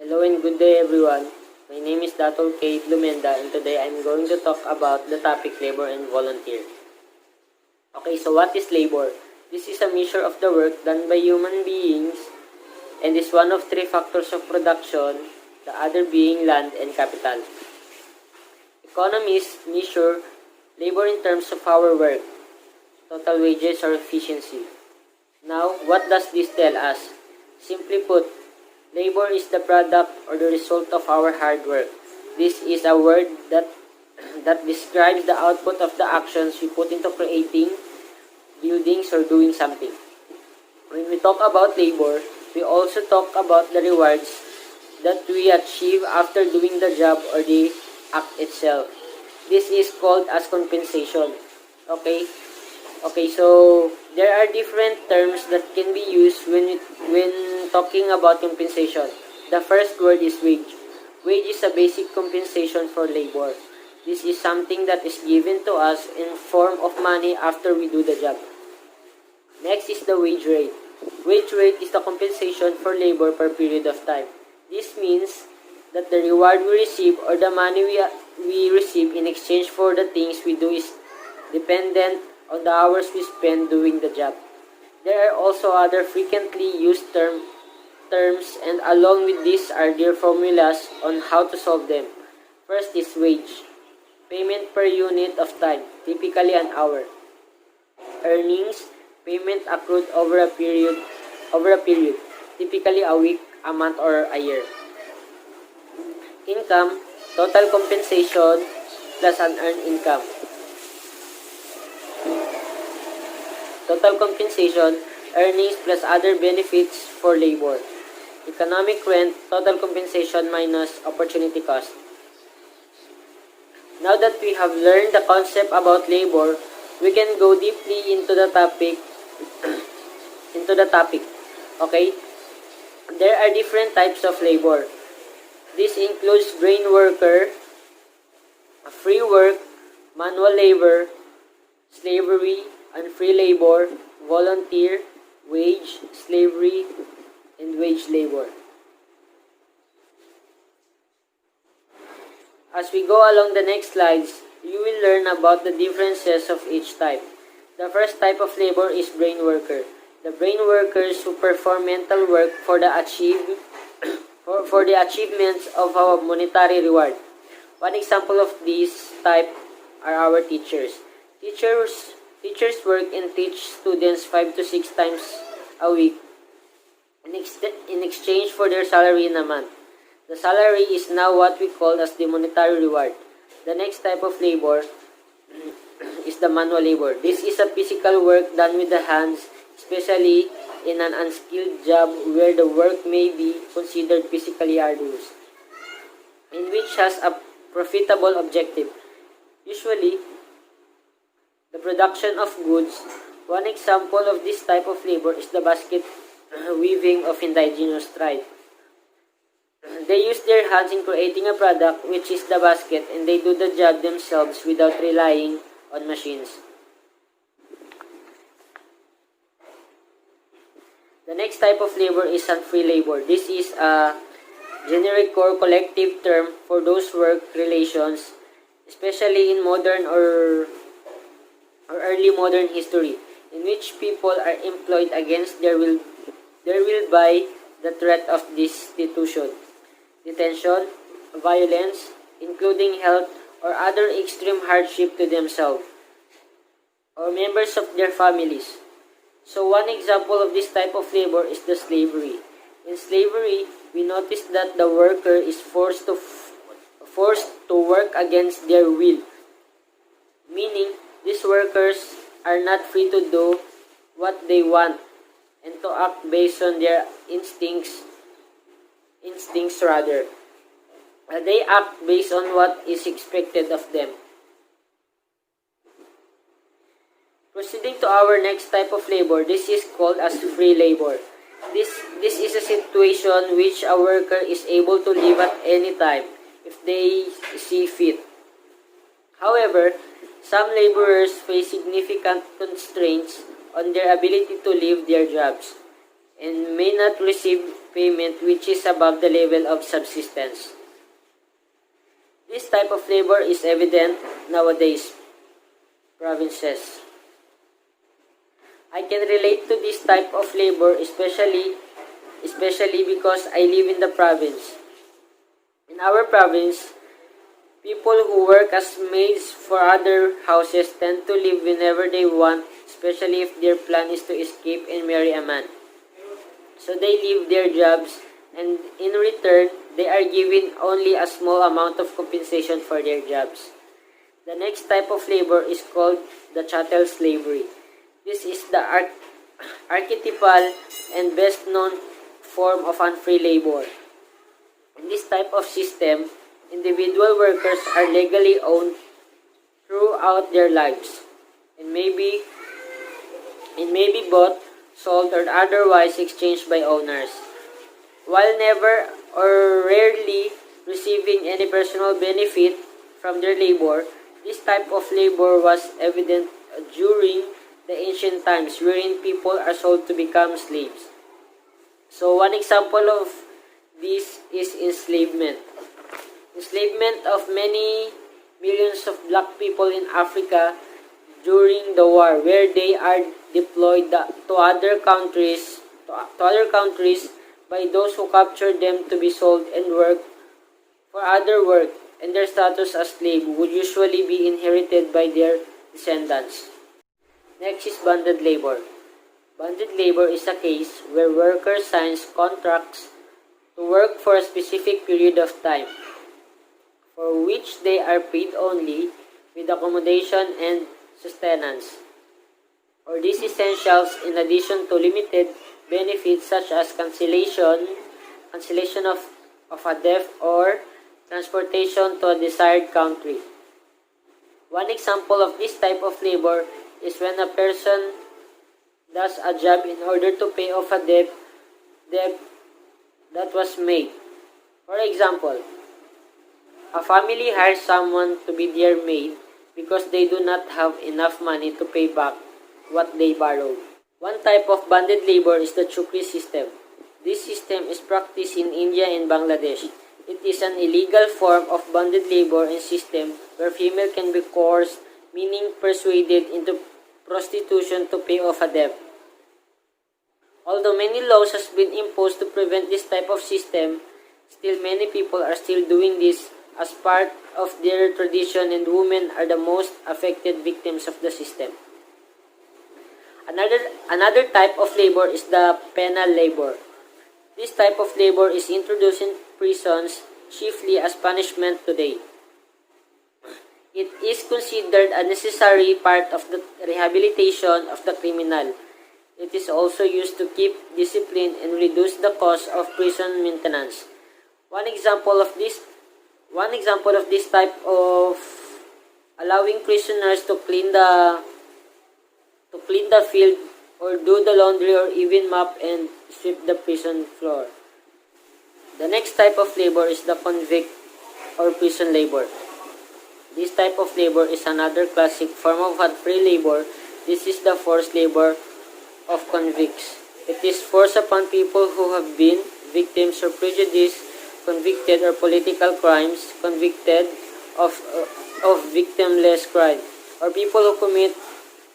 Hello and good day everyone. My name is Dato K. Lumenda and today I'm going to talk about the topic labor and volunteer. Okay, so what is labor? This is a measure of the work done by human beings and is one of three factors of production, the other being land and capital. Economists measure labor in terms of hour work, total wages or efficiency. Now, what does this tell us? Simply put, labor is the product or the result of our hard work. This is a word that describes the output of the actions we put into creating buildings or doing something. When we talk about labor, we also talk about the rewards that we achieve after doing the job or the act itself. This is called as compensation. Okay? Okay, so there are different terms that can be used when talking about compensation. The first word is wage. Wage is a basic compensation for labor. This is something that is given to us in form of money after we do the job. Next is the wage rate. Wage rate is the compensation for labor per period of time. This means that the reward we receive or the money we receive in exchange for the things we do is dependent on the hours we spend doing the job. There are also other frequently used terms and along with these are their formulas on how to solve them. First is wage. Payment per unit of time, typically an hour. Earnings, payment accrued over a period, typically a week, a month, or a year. Income, total compensation plus unearned income. Total compensation, earnings plus other benefits for labor. Economic rent, total compensation minus opportunity cost. Now that we have learned the concept about labor, we can go deeply into the topic. Okay? There are different types of labor. This includes brain worker, free work, manual labor, slavery, unfree labor, volunteer, wage, slavery, and wage labor. As we go along the next slides, you will learn about the differences of each type. The first type of labor is brain worker. The brain workers who perform mental work for the achievements of a monetary reward. One example of this type are our teachers. Teachers work and teach students 5 to 6 times a week in exchange for their salary in a month. The salary is now what we call as the monetary reward. The next type of labor is the manual labor. This is a physical work done with the hands, especially in an unskilled job where the work may be considered physically arduous, and which has a profitable objective. Usually, the production of goods. One example of this type of labor is the basket weaving of indigenous tribe. They use their hands in creating a product, which is the basket, and they do the job themselves without relying on machines. The next type of labor is unfree labor. This is a generic or collective term for those work relations, especially in modern or early modern history, in which people are employed against their will by the threat of destitution, detention, violence, including health or other extreme hardship to themselves or members of their families. So one example of this type of labor is the slavery. In slavery, we notice that the worker is forced to work against their will, meaning these workers are not free to do what they want and to act based on their instincts rather. They act based on what is expected of them. Proceeding to our next type of labor, this is called as free labor. This is a situation which a worker is able to leave at any time if they see fit. However, some laborers face significant constraints on their ability to leave their jobs, and may not receive payment which is above the level of subsistence. This type of labor is evident nowadays, provinces. I can relate to this type of labor especially because I live in the province. In our province, people who work as maids for other houses tend to leave whenever they want, especially if their plan is to escape and marry a man. So they leave their jobs, and in return, they are given only a small amount of compensation for their jobs. The next type of labor is called the chattel slavery. This is the archetypal and best known form of unfree labor. In this type of system, individual workers are legally owned throughout their lives and may be bought, sold, or otherwise exchanged by owners. While never or rarely receiving any personal benefit from their labor, this type of labor was evident during the ancient times wherein people are sold to become slaves. So one example of this is enslavement. Enslavement of many millions of black people in Africa during the war, where they are deployed to other countries by those who captured them to be sold and work for other work, and their status as slave would usually be inherited by their descendants. Next is bonded labor. Bonded labor is a case where workers sign contracts to work for a specific period of time, for which they are paid only with accommodation and sustenance, or these essentials in addition to limited benefits such as cancellation of a debt or transportation to a desired country. One example of this type of labor is when a person does a job in order to pay off a debt that was made. For example, a family hires someone to be their maid because they do not have enough money to pay back what they borrowed. One type of bonded labor is the chukri system. This system is practiced in India and Bangladesh. It is an illegal form of bonded labor and system where female can be coerced, meaning persuaded into prostitution to pay off a debt. Although many laws has been imposed to prevent this type of system, still many people are still doing this as part of their tradition, and women are the most affected victims of the system. Another type of labor is the penal labor. This type of labor is introduced in prisons chiefly as punishment today. It is considered a necessary part of the rehabilitation of the criminal. It is also used to keep discipline and reduce the cost of prison maintenance. One example of this type of allowing prisoners to clean the field or do the laundry or even mop and sweep the prison floor. The next type of labor is the convict or prison labor. This type of labor is another classic form of unfree labor. This is the forced labor of convicts. It is forced upon people who have been victims of prejudice, convicted of political crimes, convicted of victimless crime, or people who commit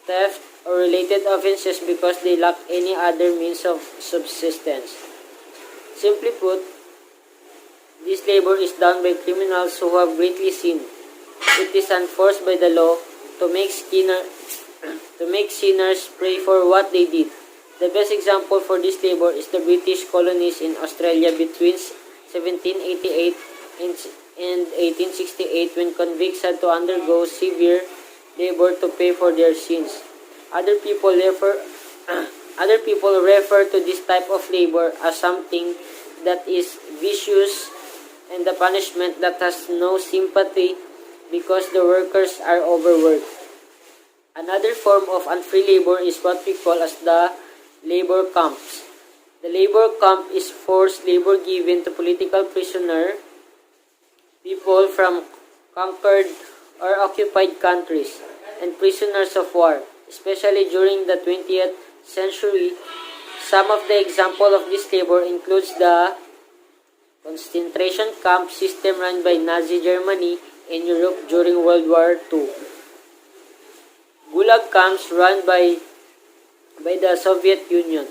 theft or related offenses because they lack any other means of subsistence. Simply put, this labor is done by criminals who have greatly sinned. It is enforced by the law to make sinners pay for what they did. The best example for this labor is the British colonies in Australia between 1788 and 1868, when convicts had to undergo severe labor to pay for their sins. Other people refer to this type of labor as something that is vicious and the punishment that has no sympathy because the workers are overworked. Another form of unfree labor is what we call as the labor camps. The labor camp is forced labor given to political prisoner, people from conquered or occupied countries, and prisoners of war, especially during the 20th century, Some of the example of this labor includes the concentration camp system run by Nazi Germany in Europe during World War II. Gulag camps run by the Soviet Union.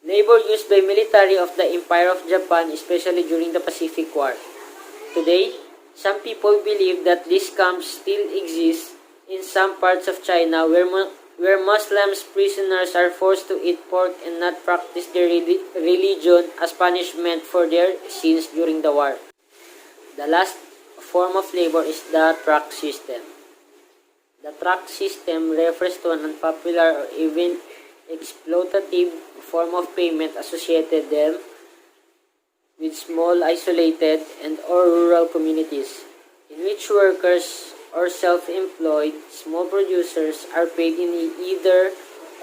Labor used by military of the Empire of Japan, especially during the Pacific War. Today, some people believe that these camps still exist in some parts of China where Muslims prisoners are forced to eat pork and not practice their religion as punishment for their sins during the war. The last form of labor is the tract system. The tract system refers to an unpopular or even exploitative form of payment associated them with small, isolated, and or rural communities, in which workers or self-employed small producers are paid in either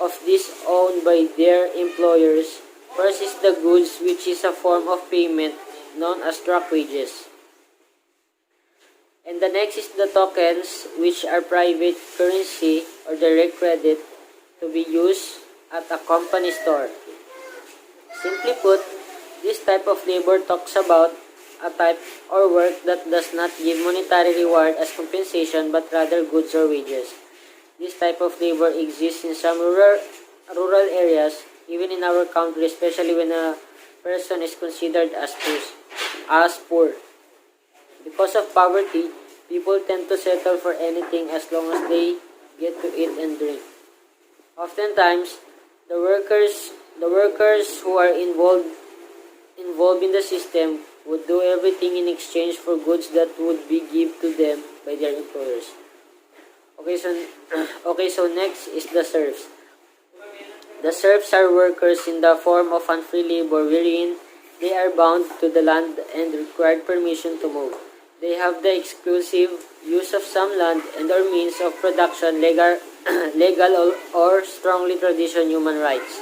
of these owned by their employers versus the goods, which is a form of payment known as tract wages. And the next is the tokens, which are private currency or direct credit to be used at a company store. Simply put, this type of labor talks about a type or work that does not give monetary reward as compensation but rather goods or wages. This type of labor exists in some rural areas, even in our country, especially when a person is considered as poor. Because of poverty, people tend to settle for anything as long as they get to eat and drink. Oftentimes, the workers who are involved in the system would do everything in exchange for goods that would be given to them by their employers. So next is the serfs. The serfs are workers in the form of unfree labor wherein they are bound to the land and required permission to move. They have the exclusive use of some land and or means of production, legal or strongly traditional human rights,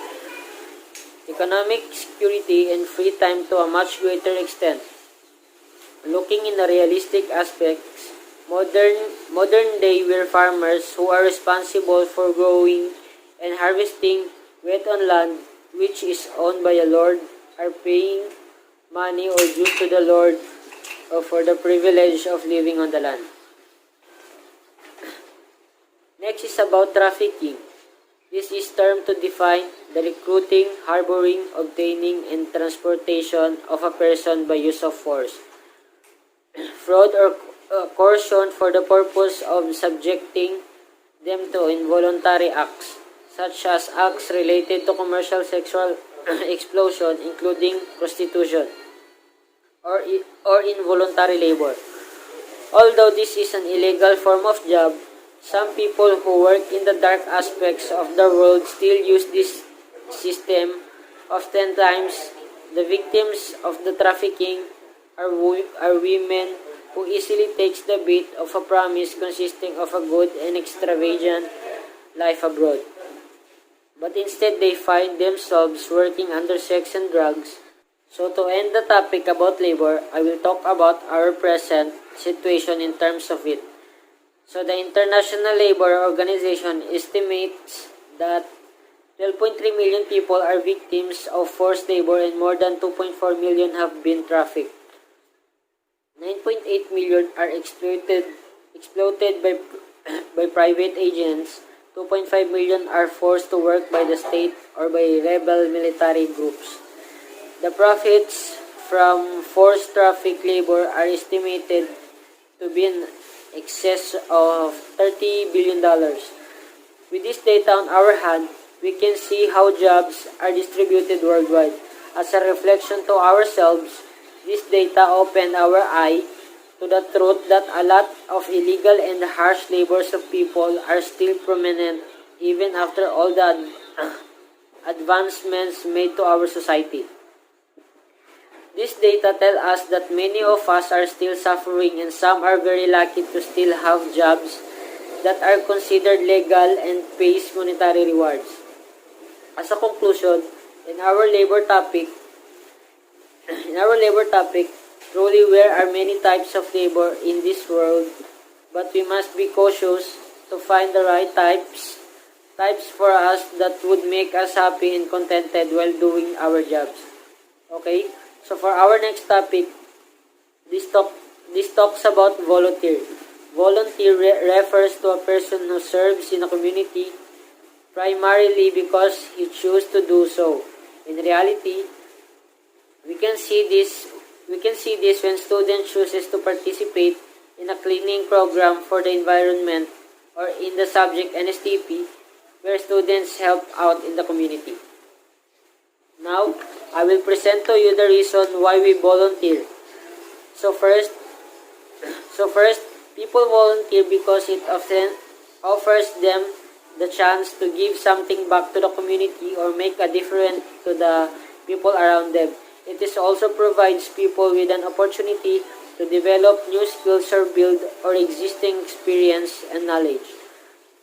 economic security, and free time to a much greater extent. Looking in the realistic aspects, modern day where farmers who are responsible for growing and harvesting wheat on land which is owned by a lord are paying money or dues to the lord for the privilege of living on the land. Next is about trafficking. This is termed to define the recruiting, harboring, obtaining, and transportation of a person by use of force, fraud, or coercion for the purpose of subjecting them to involuntary acts, such as acts related to commercial sexual exploitation, including prostitution, or involuntary labor. Although this is an illegal form of job, some people who work in the dark aspects of the world still use this system. Oftentimes, the victims of the trafficking are women who easily takes the bait of a promise consisting of a good and extravagant life abroad. But instead, they find themselves working under sex and drugs. So to end the topic about labor, I will talk about our present situation in terms of it. So the International Labor Organization estimates that 12.3 million people are victims of forced labor and more than 2.4 million have been trafficked. 9.8 million are exploited by private agents. 2.5 million are forced to work by the state or by rebel military groups. The profits from forced traffic labor are estimated to be in excess of $30 billion. With this data on our hand, we can see how jobs are distributed worldwide. As a reflection to ourselves, this data opened our eye to the truth that a lot of illegal and harsh labors of people are still prominent even after all the advancements made to our society. This data tell us that many of us are still suffering and some are very lucky to still have jobs that are considered legal and pays monetary rewards. As a conclusion, in our labor topic, truly there are many types of labor in this world, but we must be cautious to find the right types types for us that would make us happy and contented while doing our jobs. Okay? So for our next topic, this talks about volunteer. Volunteer refers to a person who serves in a community primarily because he chooses to do so. In reality, we can see this when students chooses to participate in a cleaning program for the environment or in the subject NSTP where students help out in the community. Now, I will present to you the reason why we volunteer. So first, people volunteer because it often offers them the chance to give something back to the community or make a difference to the people around them. It is also provides people with an opportunity to develop new skills or build or existing experience and knowledge.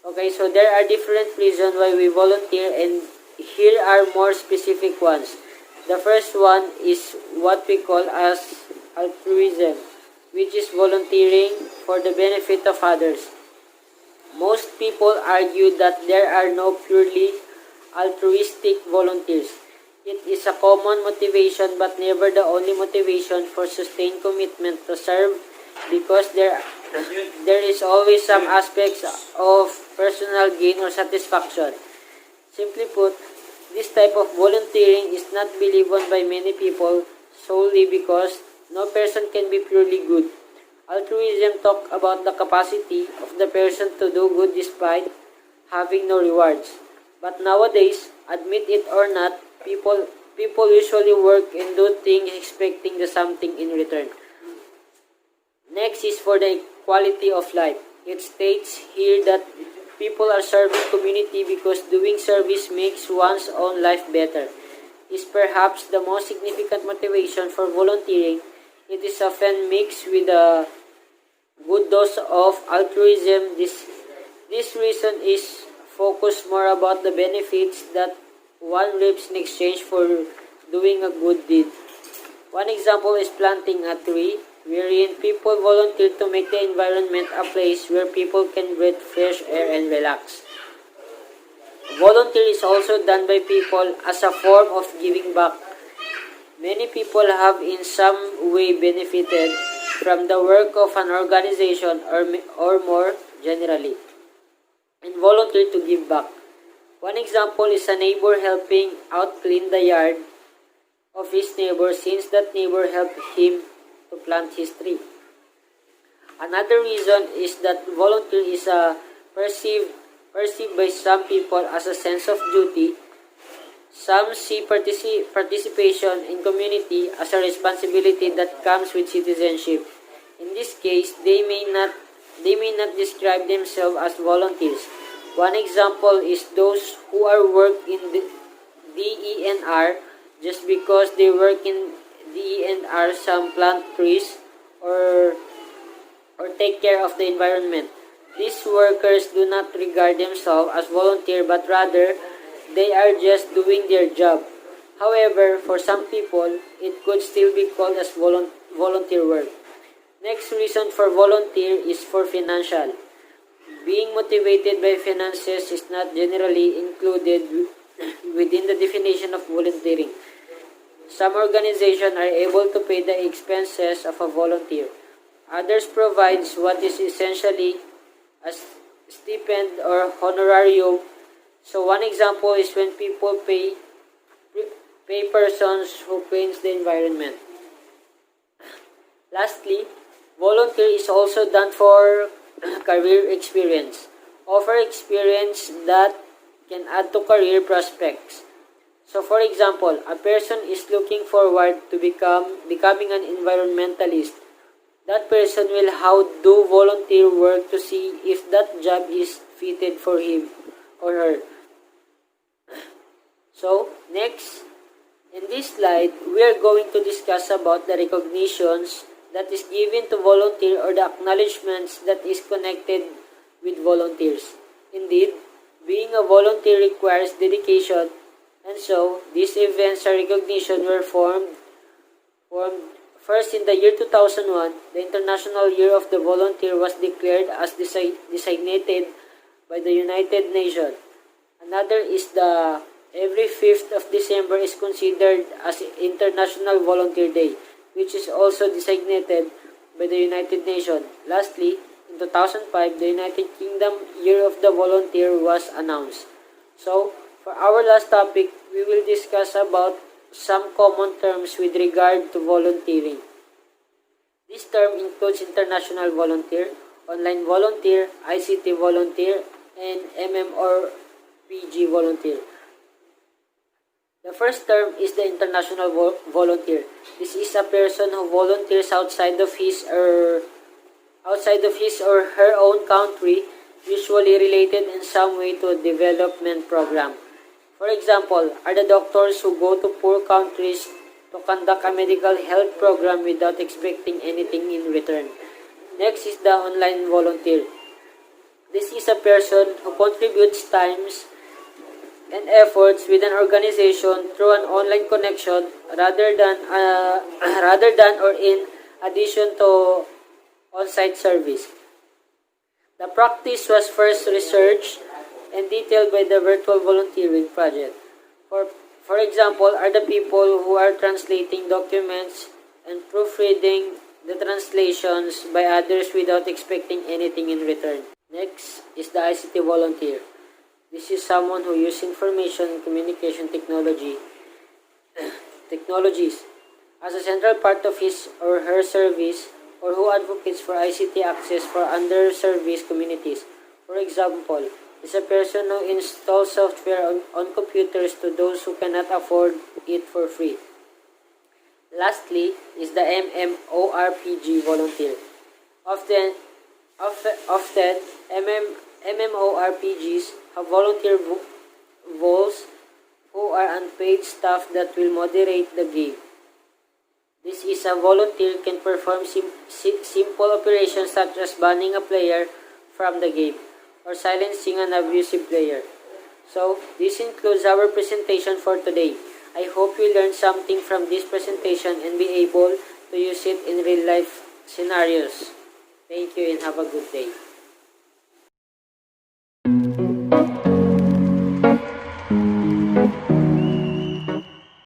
Okay, so there are different reasons why we volunteer, and here are more specific ones. The first one is what we call as altruism, which is volunteering for the benefit of others. Most people argue that there are no purely altruistic volunteers. It is a common motivation but never the only motivation for sustained commitment to serve, because there is always some aspects of personal gain or satisfaction. Simply put, this type of volunteering is not believed on by many people solely because no person can be purely good. Altruism talks about the capacity of the person to do good despite having no rewards. But nowadays, admit it or not, people usually work and do things expecting the something in return. Next is for the quality of life. It states here that people are serving community because doing service makes one's own life better. Is perhaps the most significant motivation for volunteering. It is often mixed with a good dose of altruism. This reason is focused more about the benefits that one reaps in exchange for doing a good deed. One example is planting a tree, wherein people volunteer to make the environment a place where people can breathe fresh air and relax. Volunteer is also done by people as a form of giving back. Many people have in some way benefited from the work of an organization or more generally, and volunteer to give back. One example is a neighbor helping out clean the yard of his neighbor since that neighbor helped him to plant his tree. Another reason is that volunteer is perceived by some people as a sense of duty. Some see participation in community as a responsibility that comes with citizenship. In this case, they may not describe themselves as volunteers. One example is those who are work in the DENR just because they work in DENR, some plant trees or take care of the environment. These workers do not regard themselves as volunteer, but rather they are just doing their job. However, for some people, it could still be called as volunteer work. Next reason for volunteer is for financial. Being motivated by finances is not generally included within the definition of volunteering. Some organizations are able to pay the expenses of a volunteer. Others provides what is essentially a stipend or honorarium. So one example is when people pay persons who cleans the environment. Lastly, volunteer is also done for career experience. Offer experience that can add to career prospects. So for example, a person is looking forward to becoming an environmentalist. That person will do volunteer work to see if that job is fitted for him or her. So, next, in this slide, we are going to discuss about the recognitions that is given to volunteer or the acknowledgements that is connected with volunteers. Indeed, being a volunteer requires dedication, and so these events or recognition were formed first in the year 2001. The International Year of the Volunteer was declared as designated by the United Nations. Another is the every 5th of December is considered as International Volunteer Day, which is also designated by the United Nations. Lastly, in 2005, the United Kingdom Year of the Volunteer was announced. So, for our last topic, we will discuss about some common terms with regard to volunteering. This term includes international volunteer, online volunteer, ICT volunteer, and MMORPG volunteer. The first term is the international volunteer. This is a person who volunteers outside of his or her own country, usually related in some way to a development program. For example, are the doctors who go to poor countries to conduct a medical health program without expecting anything in return. Next is the online volunteer. This is a person who contributes times and efforts with an organization through an online connection rather than or in addition to on-site service. The practice was first researched and detailed by the Virtual Volunteering Project. For example, are the people who are translating documents and proofreading the translations by others without expecting anything in return. Next is the ICT volunteer. This is someone who uses information and communication technologies as a central part of his or her service, or who advocates for ICT access for underserviced communities. For example, is a person who installs software on computers to those who cannot afford it for free. Lastly is the MMORPG volunteer. Often MMORPGs have volunteer voles who are unpaid staff that will moderate the game. This is a volunteer can perform simple operations such as banning a player from the game or silencing an abusive player. So, this includes our presentation for today. I hope you learned something from this presentation and be able to use it in real life scenarios. Thank you and have a good day.